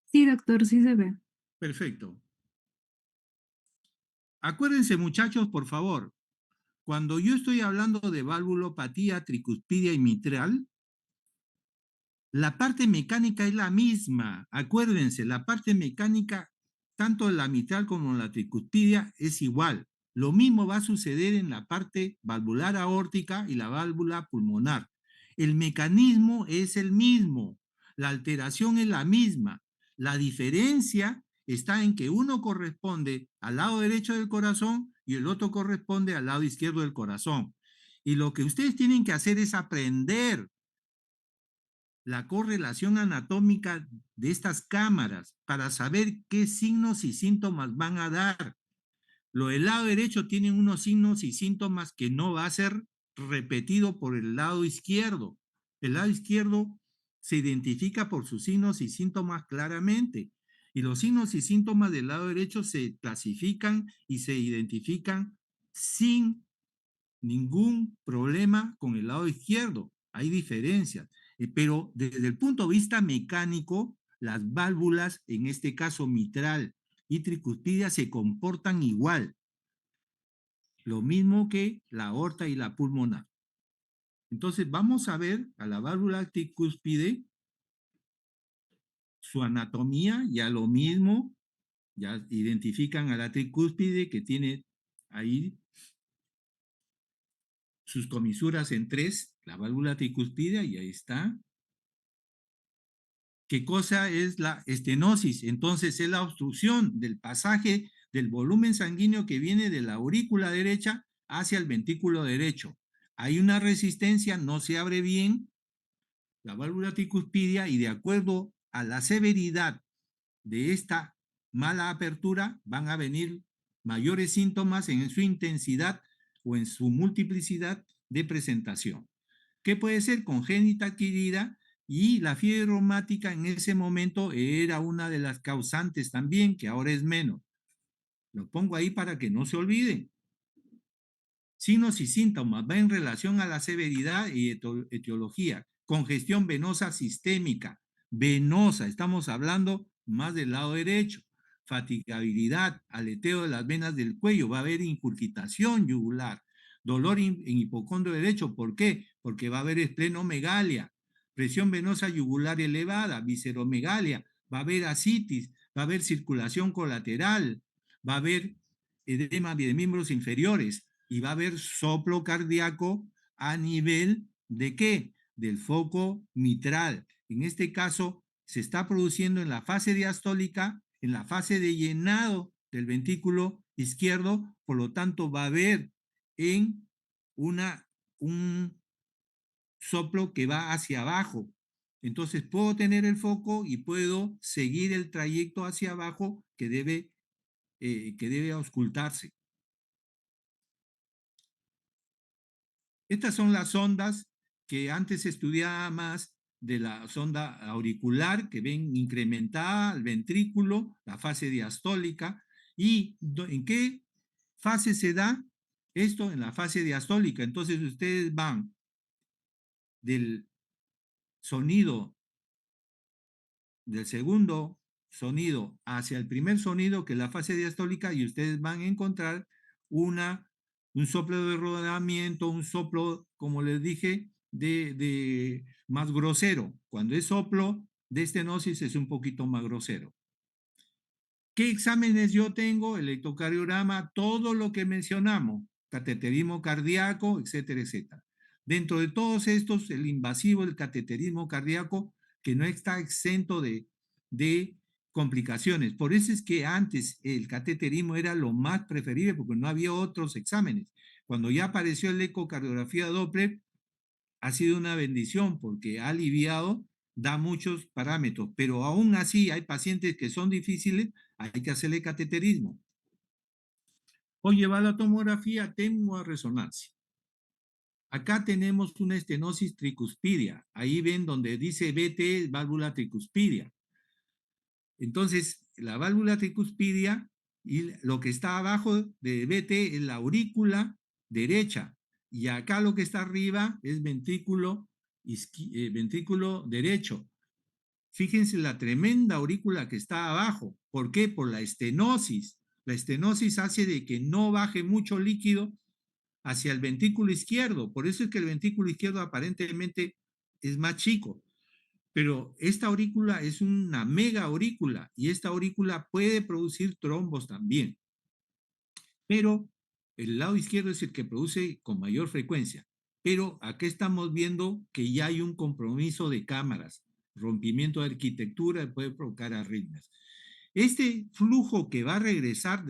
Sí, doctor, sí se ve. Perfecto. Acuérdense, muchachos, por favor, cuando yo estoy hablando de valvulopatía tricuspidia y mitral, la parte mecánica es la misma. Acuérdense, la parte mecánica, tanto la mitral como la tricuspidia, es igual. Lo mismo va a suceder en la parte valvular aórtica y la válvula pulmonar. El mecanismo es el mismo, la alteración es la misma. La diferencia está en que uno corresponde al lado derecho del corazón y el otro corresponde al lado izquierdo del corazón. Y lo que ustedes tienen que hacer es aprender la correlación anatómica de estas cámaras para saber qué signos y síntomas van a dar. Lo del lado derecho tienen unos signos y síntomas que no va a ser repetido por el lado izquierdo. El lado izquierdo se identifica por sus signos y síntomas claramente. Y los signos y síntomas del lado derecho se clasifican y se identifican sin ningún problema con el lado izquierdo. Hay diferencias. Pero desde el punto de vista mecánico, las válvulas, en este caso mitral y tricuspidia, se comportan igual. Lo mismo que la aorta y la pulmonar. Entonces vamos a ver a la válvula tricúspide, su anatomía, ya lo mismo, ya identifican a la tricúspide que tiene ahí sus comisuras en tres, la válvula tricuspidia, y ahí está. ¿Qué cosa es la estenosis? Entonces es la obstrucción del pasaje del volumen sanguíneo que viene de la aurícula derecha hacia el ventrículo derecho. Hay una resistencia, no se abre bien la válvula tricuspidia y de acuerdo a la severidad de esta mala apertura van a venir mayores síntomas en su intensidad o en su multiplicidad de presentación. ¿Qué puede ser? Congénita adquirida, y la fiebre reumática en ese momento era una de las causantes también, que ahora es menos. Lo pongo ahí para que no se olviden. Signos y síntomas va en relación a la severidad y etiología. Congestión venosa sistémica, venosa, estamos hablando más del lado derecho. Fatigabilidad, aleteo de las venas del cuello, va a haber incurgitación yugular, dolor en hipocondrio derecho. ¿Por qué? Porque va a haber esplenomegalia, presión venosa yugular elevada, visceromegalia, va a haber ascitis, va a haber circulación colateral, va a haber edema de miembros inferiores y va a haber soplo cardíaco a nivel de ¿qué? Del foco mitral. En este caso, se está produciendo en la fase diastólica, en la fase de llenado del ventrículo izquierdo, por lo tanto va a haber en un soplo que va hacia abajo. Entonces puedo tener el foco y puedo seguir el trayecto hacia abajo que debe auscultarse. Estas son las ondas que antes se estudiaba más de la sonda auricular, que ven incrementada el ventrículo, la fase diastólica. ¿Y en qué fase se da esto? En la fase diastólica. Entonces ustedes van del sonido, del segundo sonido hacia el primer sonido, que es la fase diastólica, y ustedes van a encontrar un soplo de rodamiento, un soplo, como les dije, de más grosero. Cuando es soplo de estenosis es un poquito más grosero. ¿Qué exámenes yo tengo? Electrocardiograma, todo lo que mencionamos, cateterismo cardíaco, etcétera, etcétera. Dentro de todos estos, el invasivo, el cateterismo cardíaco, que no está exento de complicaciones. Por eso es que antes el cateterismo era lo más preferible, porque no había otros exámenes. Cuando ya apareció el ecocardiografía Doppler, ha sido una bendición porque ha aliviado, da muchos parámetros, pero aún así hay pacientes que son difíciles, hay que hacerle cateterismo. O llevar la tomografía, tengo a resonancia. Acá tenemos una estenosis tricuspidia. Ahí ven donde dice BT, válvula tricuspidia. Entonces, la válvula tricuspidia y lo que está abajo de BT es la aurícula derecha. Y acá lo que está arriba es ventrículo derecho. Fíjense la tremenda aurícula que está abajo. ¿Por qué? Por la estenosis. La estenosis hace de que no baje mucho líquido hacia el ventrículo izquierdo. Por eso es que el ventrículo izquierdo aparentemente es más chico. Pero esta aurícula es una mega aurícula y esta aurícula puede producir trombos también. Pero el lado izquierdo es el que produce con mayor frecuencia. Pero aquí estamos viendo que ya hay un compromiso de cámaras, rompimiento de arquitectura puede provocar arritmias. Este flujo que va a regresar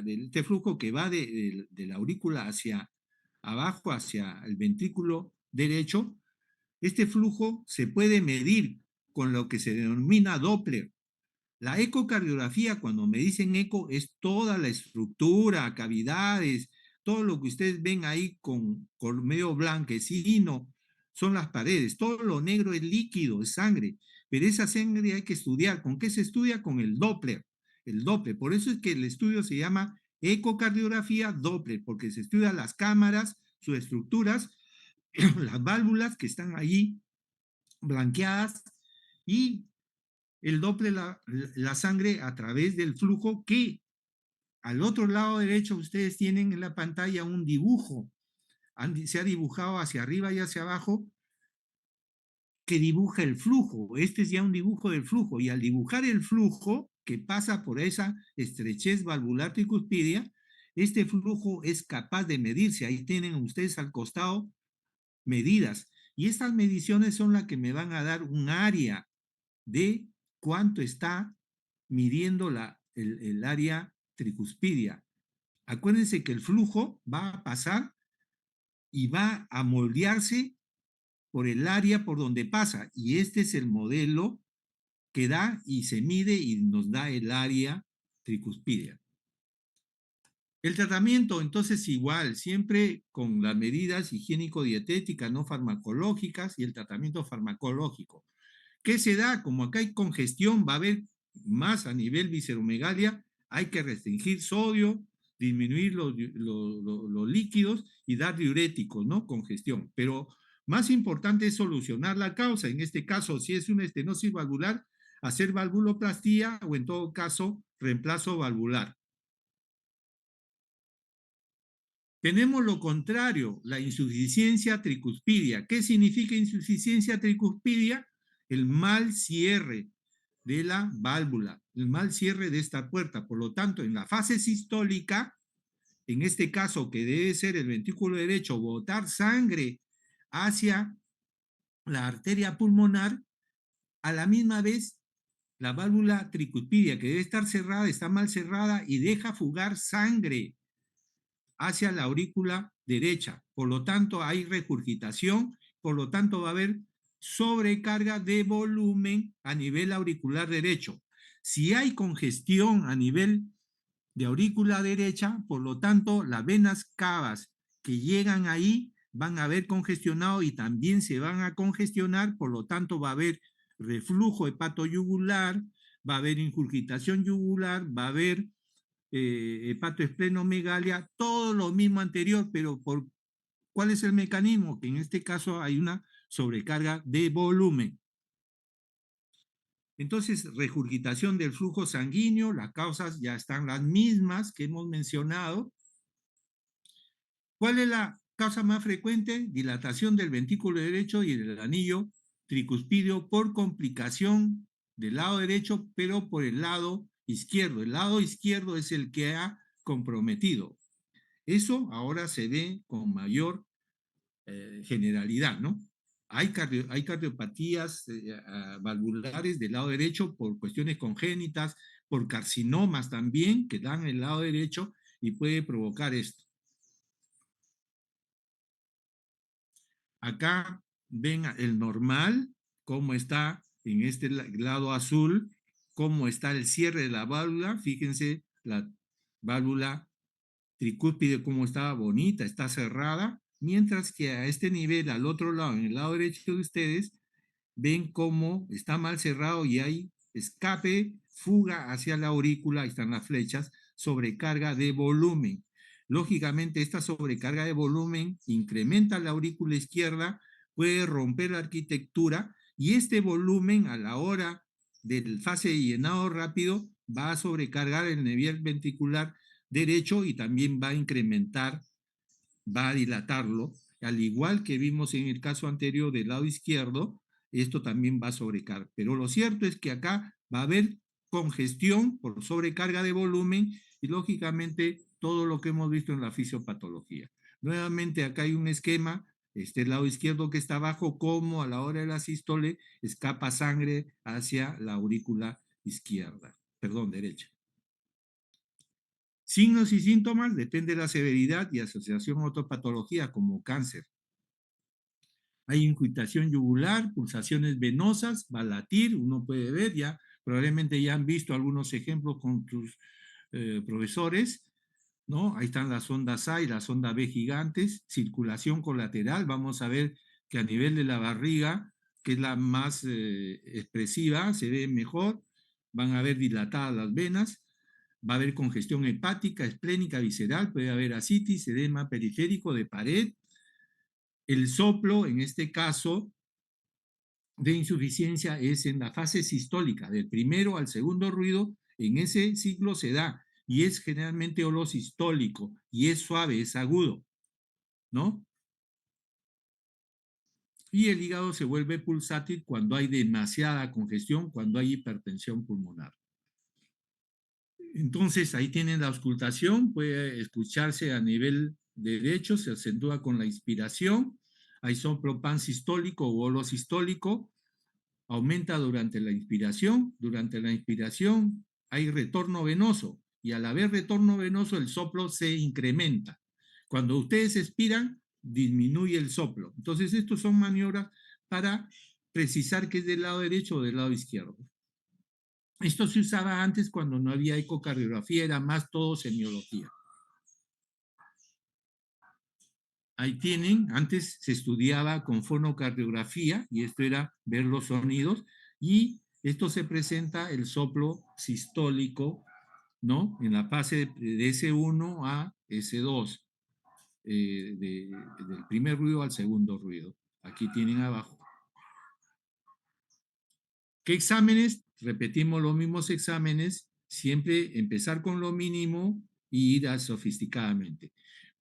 este flujo que va de la aurícula hacia abajo, hacia el ventrículo derecho, este flujo se puede medir con lo que se denomina Doppler. La ecocardiografía, cuando me dicen eco, es toda la estructura, cavidades, todo lo que ustedes ven ahí con medio blanquecino, son las paredes. Todo lo negro es líquido, es sangre. Pero esa sangre hay que estudiar. ¿Con qué se estudia? Con el Doppler. El Doppler. Por eso es que el estudio se llama ecocardiografía Doppler, porque se estudian las cámaras, sus estructuras, las válvulas que están ahí blanqueadas y el Doppler la sangre a través del flujo que al otro lado derecho ustedes tienen en la pantalla un dibujo. Se ha dibujado hacia arriba y hacia abajo que dibuja el flujo. Este es ya un dibujo del flujo y al dibujar el flujo que pasa por esa estrechez valvular tricuspidia, este flujo es capaz de medirse. Ahí tienen ustedes al costado medidas y estas mediciones son las que me van a dar un área de cuánto está midiendo el área tricuspidia. Acuérdense que el flujo va a pasar y va a moldearse por el área por donde pasa. Y este es el modelo que da y se mide y nos da el área tricuspidia. El tratamiento, entonces, igual, siempre con las medidas higiénico-dietéticas no farmacológicas y el tratamiento farmacológico. ¿Qué se da? Como acá hay congestión, va a haber más a nivel visceromegalia, hay que restringir sodio, disminuir los líquidos y dar diuréticos, ¿no? Congestión. Pero más importante es solucionar la causa. En este caso, si es una estenosis valvular, hacer valvuloplastía o en todo caso, reemplazo valvular. Tenemos lo contrario, la insuficiencia tricuspidia. ¿Qué significa insuficiencia tricuspidia? El mal cierre de la válvula, el mal cierre de esta puerta. Por lo tanto, en la fase sistólica, en este caso que debe ser el ventrículo derecho, botar sangre hacia la arteria pulmonar, a la misma vez la válvula tricuspidia que debe estar cerrada está mal cerrada y deja fugar sangre hacia la aurícula derecha. Por lo tanto, hay regurgitación, por lo tanto va a haber sobrecarga de volumen a nivel auricular derecho. Si hay congestión a nivel de aurícula derecha, por lo tanto, las venas cavas que llegan ahí van a haber congestionado y también se van a congestionar, por lo tanto, va a haber reflujo hepatoyugular, va a haber ingurgitación yugular, va a haber hepatoesplenomegalia, todo lo mismo anterior, pero ¿cuál es el mecanismo? Que en este caso hay una sobrecarga de volumen. Entonces, regurgitación del flujo sanguíneo, las causas ya están las mismas que hemos mencionado. ¿Cuál es la causa más frecuente? Dilatación del ventrículo derecho y del anillo tricuspidio por complicación del lado derecho, pero por el lado izquierdo. El lado izquierdo es el que ha comprometido. Eso ahora se ve con mayor generalidad, ¿no? Hay cardiopatías valvulares del lado derecho por cuestiones congénitas, por carcinomas también que dan el lado derecho y puede provocar esto. Acá ven el normal, cómo está en este lado azul, cómo está el cierre de la válvula. Fíjense la válvula tricúspide cómo está bonita, está cerrada, mientras que a este nivel, al otro lado, en el lado derecho de ustedes, ven cómo está mal cerrado y hay escape, fuga hacia la aurícula, ahí están las flechas, sobrecarga de volumen. Lógicamente, esta sobrecarga de volumen incrementa la aurícula izquierda, puede romper la arquitectura y este volumen a la hora del fase de llenado rápido va a sobrecargar el nivel ventricular derecho y también va a incrementar, va a dilatarlo, al igual que vimos en el caso anterior del lado izquierdo, esto también va a sobrecargar. Pero lo cierto es que acá va a haber congestión por sobrecarga de volumen y lógicamente todo lo que hemos visto en la fisiopatología. Nuevamente acá hay un esquema, el lado izquierdo que está abajo, como a la hora de la sístole escapa sangre hacia la aurícula izquierda, perdón, derecha. Signos y síntomas, depende de la severidad y asociación a otras patologías como cáncer. Hay inquietación yugular, pulsaciones venosas, va a latir, uno puede ver ya, probablemente ya han visto algunos ejemplos con tus profesores, ¿no? Ahí están las ondas A y las ondas B gigantes, circulación colateral, vamos a ver que a nivel de la barriga, que es la más expresiva, se ve mejor, van a ver dilatadas las venas, va a haber congestión hepática, esplénica, visceral, puede haber ascitis, edema periférico de pared, el soplo, en este caso, de insuficiencia es en la fase sistólica, del primero al segundo ruido, en ese ciclo se da, y es generalmente holosistólico, y es suave, es agudo, ¿no? Y el hígado se vuelve pulsátil cuando hay demasiada congestión, cuando hay hipertensión pulmonar. Entonces, ahí tienen la auscultación, puede escucharse a nivel derecho, se acentúa con la inspiración, hay soplo pansistólico o holosistólico, aumenta durante la inspiración hay retorno venoso y al haber retorno venoso el soplo se incrementa. Cuando ustedes expiran, disminuye el soplo. Entonces, estos son maniobras para precisar que es del lado derecho o del lado izquierdo. Esto se usaba antes cuando no había ecocardiografía, era más todo semiología. Ahí tienen, antes se estudiaba con fonocardiografía y esto era ver los sonidos y esto se presenta el soplo sistólico, ¿no? En la fase de S1 a S2, del primer ruido al segundo ruido. Aquí tienen abajo. ¿Qué exámenes? Repetimos los mismos exámenes, siempre empezar con lo mínimo y ir a sofisticadamente.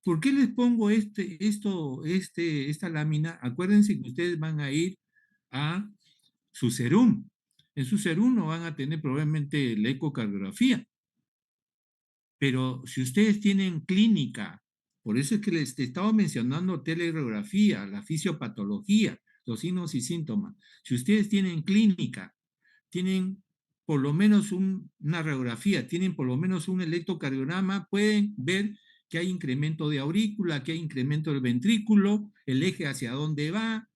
¿Por qué les pongo esta lámina? Acuérdense que ustedes van a ir a su serum. En su serum no van a tener probablemente la ecocardiografía, pero si ustedes tienen clínica, por eso es que les estaba mencionando teleradiografía, la fisiopatología, los signos y síntomas. Si ustedes tienen clínica, tienen por lo menos una radiografía, tienen por lo menos un electrocardiograma, pueden ver que hay incremento de aurícula, que hay incremento del ventrículo, el eje hacia dónde va,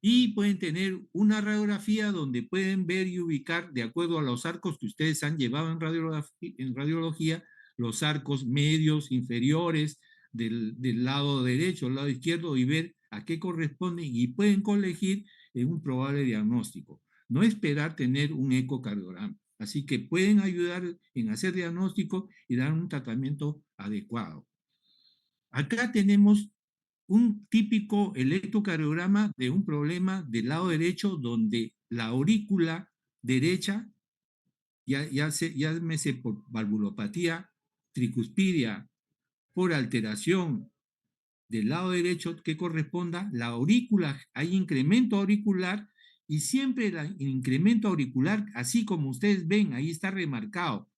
y pueden tener una radiografía donde pueden ver y ubicar, de acuerdo a los arcos que ustedes han llevado en radiología, los arcos medios, inferiores, del lado derecho, del lado izquierdo, y ver a qué corresponden y pueden colegir en un probable diagnóstico. No esperar tener un ecocardiograma. Así que pueden ayudar en hacer diagnóstico y dar un tratamiento adecuado. Acá tenemos un típico electrocardiograma de un problema del lado derecho donde la aurícula derecha, llámese por valvulopatía tricuspidia, por alteración del lado derecho que corresponda, la aurícula, hay incremento auricular y siempre el incremento auricular, así como ustedes ven, ahí está remarcado,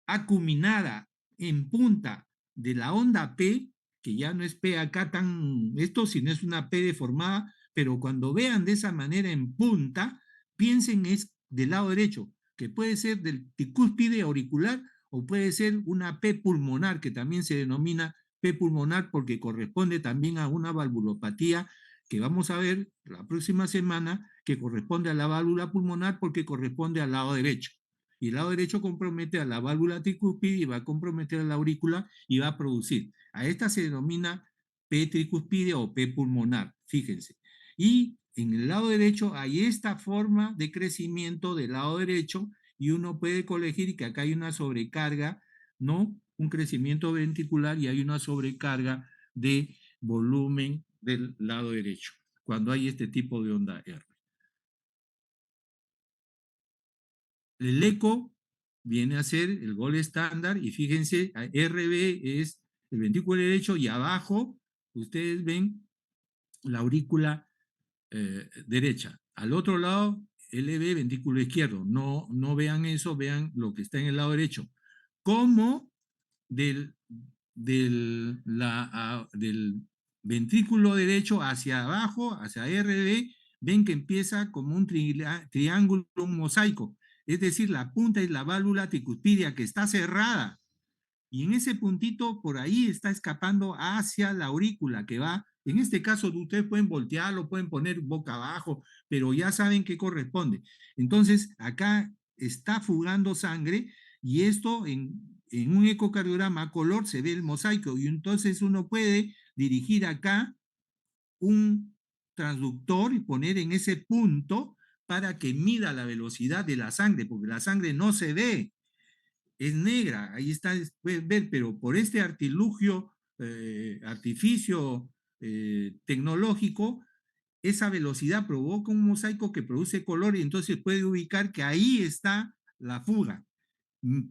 acuminada en punta de la onda P, que ya no es P acá tan esto, sino es una P deformada, pero cuando vean de esa manera en punta, piensen es del lado derecho, que puede ser del tricúspide auricular o puede ser una P pulmonar, que también se denomina P pulmonar porque corresponde también a una valvulopatía que vamos a ver la próxima semana, que corresponde a la válvula pulmonar porque corresponde al lado derecho y el lado derecho compromete a la válvula tricuspide y va a comprometer a la aurícula y va a producir. A esta se denomina P tricuspide o P pulmonar, fíjense. Y en el lado derecho hay esta forma de crecimiento del lado derecho y uno puede colegir que acá hay una sobrecarga, ¿no? Un crecimiento ventricular y hay una sobrecarga de volumen del lado derecho cuando hay este tipo de onda R. El eco viene a ser el gol estándar y fíjense, RB es el ventrículo derecho y abajo ustedes ven la aurícula derecha. Al otro lado, LB, ventrículo izquierdo. No, no vean eso, vean lo que está en el lado derecho. Como del, del ventrículo derecho hacia abajo, hacia RB, ven que empieza como un triángulo, un mosaico. Es decir, la punta es la válvula tricuspidia que está cerrada y en ese puntito por ahí está escapando hacia la aurícula que va, en este caso ustedes pueden voltearlo, pueden poner boca abajo, pero ya saben qué corresponde. Entonces acá está fugando sangre y esto en un ecocardiograma a color se ve el mosaico y entonces uno puede dirigir acá un transductor y poner en ese punto para que mida la velocidad de la sangre, porque la sangre no se ve, es negra, ahí está, pueden ver, pero por este artilugio, artificio tecnológico, esa velocidad provoca un mosaico que produce color y entonces puede ubicar que ahí está la fuga.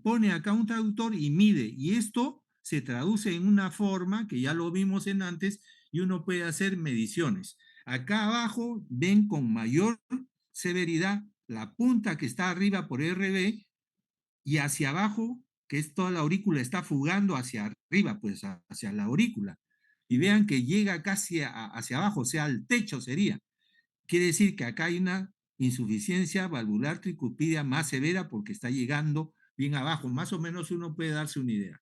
Pone acá un traductor y mide, y esto se traduce en una forma que ya lo vimos en antes y uno puede hacer mediciones. Acá abajo ven con mayor severidad la punta que está arriba por RB y hacia abajo, que es toda la aurícula, está fugando hacia arriba, pues hacia la aurícula. Y vean que llega casi hacia abajo, o sea, al techo sería. Quiere decir que acá hay una insuficiencia valvular tricuspidia más severa porque está llegando bien abajo. Más o menos uno puede darse una idea.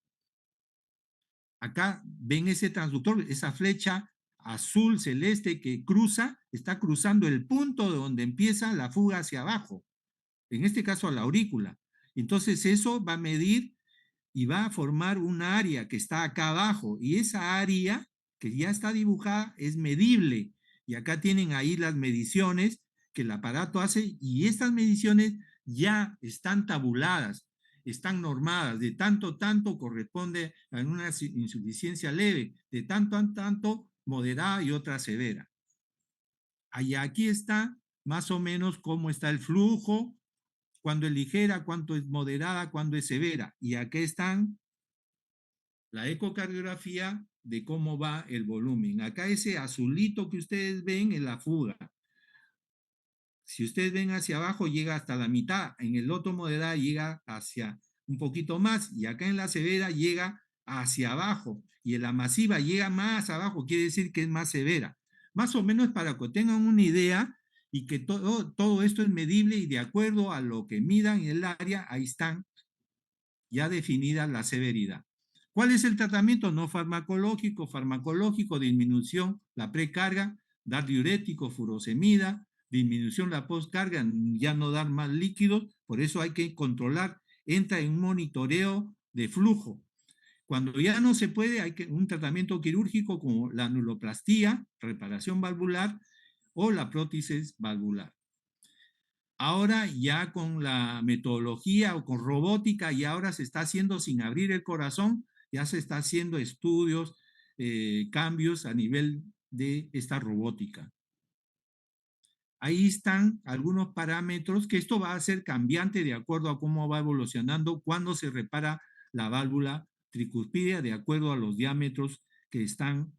Acá ven ese transductor, esa flecha azul celeste que cruza, está cruzando el punto de donde empieza la fuga hacia abajo, en este caso a la aurícula. Entonces eso va a medir y va a formar un área que está acá abajo y esa área que ya está dibujada es medible y acá tienen ahí las mediciones que el aparato hace y estas mediciones ya están tabuladas, están normadas, de tanto corresponde a una insuficiencia leve, de tanto moderada y otra severa. Allá aquí está más o menos cómo está el flujo, cuándo es ligera, cuánto es moderada, cuándo es severa. Y aquí están la ecocardiografía de cómo va el volumen. Acá ese azulito que ustedes ven es la fuga. Si ustedes ven hacia abajo llega hasta la mitad, en el loto moderada llega hacia un poquito más y acá en la severa llega hacia abajo y en la masiva llega más abajo, quiere decir que es más severa. Más o menos para que tengan una idea y que todo esto es medible y de acuerdo a lo que midan en el área, ahí están ya definida la severidad. ¿Cuál es el tratamiento no farmacológico? Farmacológico, disminución, la precarga, dar diurético, furosemida, disminución la postcarga, ya no dar más líquidos, por eso hay que controlar, entra en un monitoreo de flujo. Cuando ya no se puede, hay que un tratamiento quirúrgico como la anuloplastía, reparación valvular o la prótesis valvular. Ahora ya con la metodología o con robótica y ahora se está haciendo sin abrir el corazón, ya se está haciendo estudios, cambios a nivel de esta robótica. Ahí están algunos parámetros que esto va a ser cambiante de acuerdo a cómo va evolucionando cuando se repara la válvula tricuspidia de acuerdo a los diámetros que están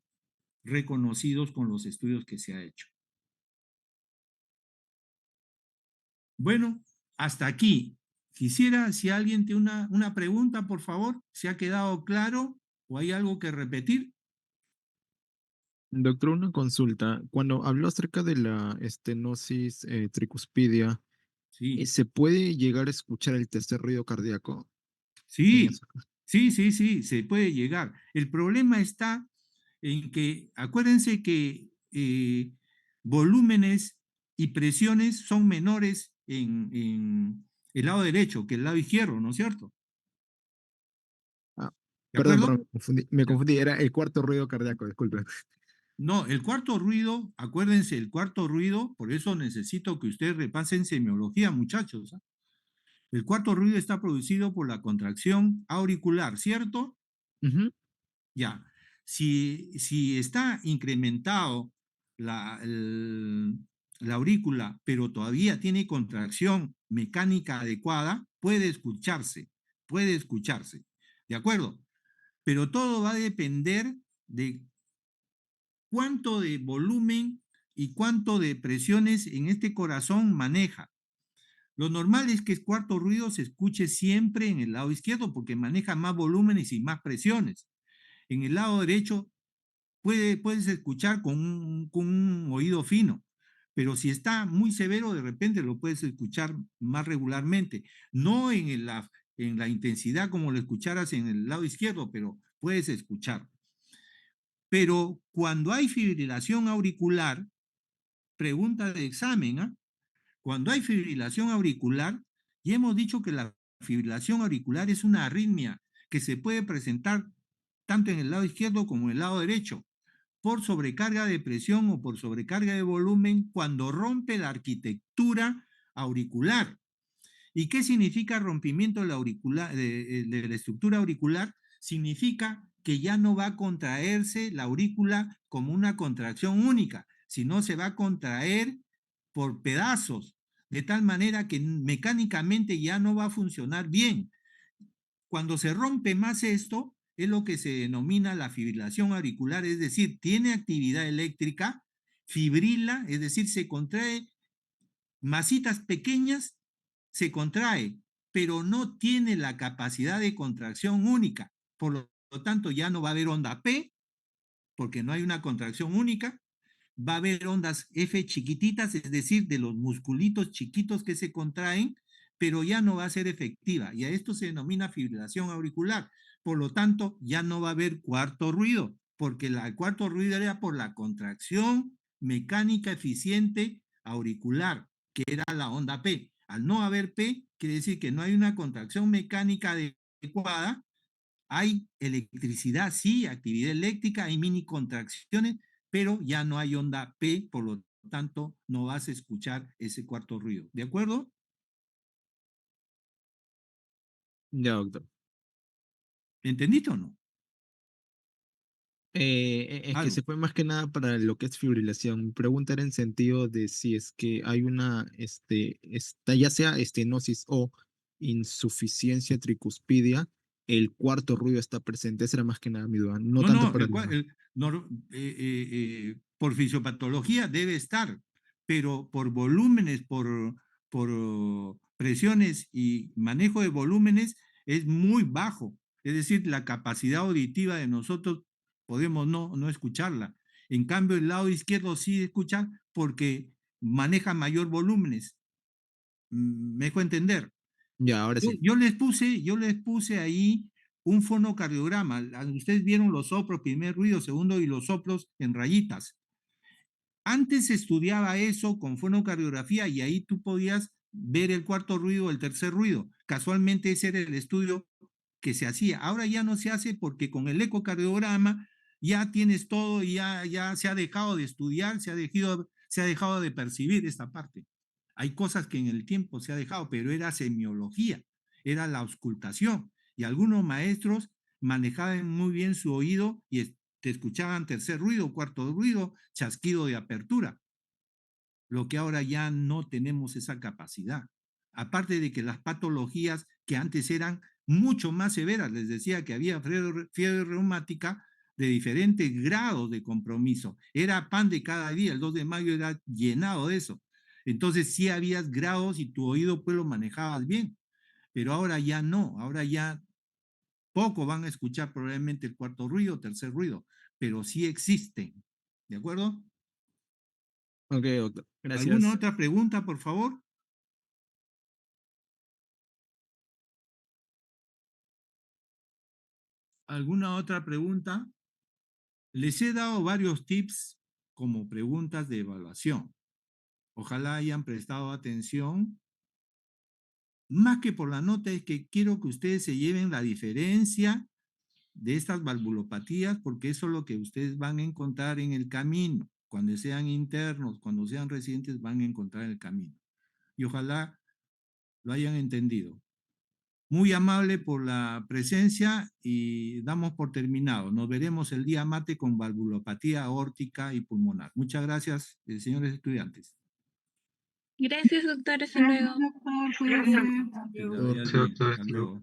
reconocidos con los estudios que se ha hecho. Bueno, hasta aquí. Quisiera, si alguien tiene una pregunta, por favor, ¿se ha quedado claro o hay algo que repetir? Doctor, una consulta. Cuando habló acerca de la estenosis tricuspidia, Sí, ¿se puede llegar a escuchar el tercer ruido cardíaco en sí, eso? sí, se puede llegar. El problema está en que, acuérdense que volúmenes y presiones son menores en el lado derecho que el lado izquierdo, ¿no es cierto? Ah, ¿De perdón, acuerdo? perdón, me Ya. confundí, era el cuarto ruido cardíaco, disculpe. No, el cuarto ruido, acuérdense, el cuarto ruido, por eso necesito que ustedes repasen semiología, muchachos. ¿Ah? El cuarto ruido está producido por la contracción auricular, ¿cierto? Ujú. Ya. Si está incrementado la, el- la aurícula, pero todavía tiene contracción mecánica adecuada, puede escucharse, ¿de acuerdo? Pero todo va a depender de cuánto de volumen y cuánto de presiones en este corazón maneja. Lo normal es que el cuarto ruido se escuche siempre en el lado izquierdo porque maneja más volúmenes y más presiones. En el lado derecho puedes escuchar con un oído fino, pero si está muy severo, de repente lo puedes escuchar más regularmente. No en la intensidad como lo escucharas en el lado izquierdo, pero puedes escuchar. Pero cuando hay fibrilación auricular, pregunta de examen, ¿ah? Cuando hay fibrilación auricular, ya hemos dicho que la fibrilación auricular es una arritmia que se puede presentar tanto en el lado izquierdo como en el lado derecho, por sobrecarga de presión o por sobrecarga de volumen cuando rompe la arquitectura auricular. ¿Y qué significa rompimiento de la estructura auricular? Significa que ya no va a contraerse la aurícula como una contracción única, sino se va a contraer por pedazos, de tal manera que mecánicamente ya no va a funcionar bien. Cuando se rompe más esto, es lo que se denomina la fibrilación auricular, es decir, tiene actividad eléctrica, fibrila, es decir, se contrae masitas pequeñas, se contrae, pero no tiene la capacidad de contracción única. Por lo tanto, ya no va a haber onda P, porque no hay una contracción única, va a haber ondas F chiquititas, es decir, de los musculitos chiquitos que se contraen, pero ya no va a ser efectiva. Y a esto se denomina fibrilación auricular. Por lo tanto, ya no va a haber cuarto ruido, porque el cuarto ruido era por la contracción mecánica eficiente auricular, que era la onda P. Al no haber P, quiere decir que no hay una contracción mecánica adecuada, hay electricidad, sí, actividad eléctrica, hay mini contracciones, pero ya no hay onda P, por lo tanto no vas a escuchar ese cuarto ruido. ¿De acuerdo? Ya, doctor. ¿Entendiste o no? Es que Algo. se fue más que nada para lo que es fibrilación. Mi pregunta era en sentido de si es que hay una, ya sea estenosis o insuficiencia tricuspidia, el cuarto ruido está presente. Esa era más que nada mi duda. No No, tanto no, para el... por fisiopatología debe estar, pero por volúmenes, por presiones y manejo de volúmenes es muy bajo. Es decir, la capacidad auditiva de nosotros podemos no escucharla. En cambio, el lado izquierdo sí escucha porque maneja mayor volúmenes. ¿Me dejo entender? Ya, ahora sí. Yo les puse ahí un fonocardiograma. Ustedes vieron los soplos, primer ruido, segundo y los soplos en rayitas. Antes se estudiaba eso con fonocardiografía y ahí tú podías ver el cuarto ruido, el tercer ruido. Casualmente ese era el estudio que se hacía. Ahora ya no se hace porque con el ecocardiograma ya tienes todo y ya se ha dejado de estudiar, se ha dejado de percibir esta parte. Hay cosas que en el tiempo se ha dejado, pero era semiología, era la auscultación. Y algunos maestros manejaban muy bien su oído y te escuchaban tercer ruido, cuarto ruido, chasquido de apertura, lo que ahora ya no tenemos esa capacidad. Aparte de que las patologías que antes eran mucho más severas, les decía que había fiebre reumática de diferentes grados de compromiso. Era pan de cada día, el 2 de mayo era llenado de eso. Entonces sí habías grados y tu oído pues lo manejabas bien, pero ahora ya no, ahora ya poco van a escuchar probablemente el cuarto ruido, tercer ruido, pero sí existen. ¿De acuerdo? Ok, doctor. ¿Alguna Gracias. otra pregunta, por favor? ¿Alguna otra pregunta? Les he dado varios tips como preguntas de evaluación. Ojalá hayan prestado atención. Más que por la nota, es que quiero que ustedes se lleven la diferencia de estas valvulopatías, porque eso es lo que ustedes van a encontrar en el camino. Cuando sean internos, cuando sean residentes, van a encontrar el camino. Y ojalá lo hayan entendido. Muy amable por la presencia y damos por terminado. Nos veremos el día martes con valvulopatía aórtica y pulmonar. Muchas gracias, señores estudiantes. Gracias, doctor. Hasta Gracias, luego. doctor. Cuídese. Que te Doctor. vaya Sí, bien. doctor, Hasta hasta luego. luego.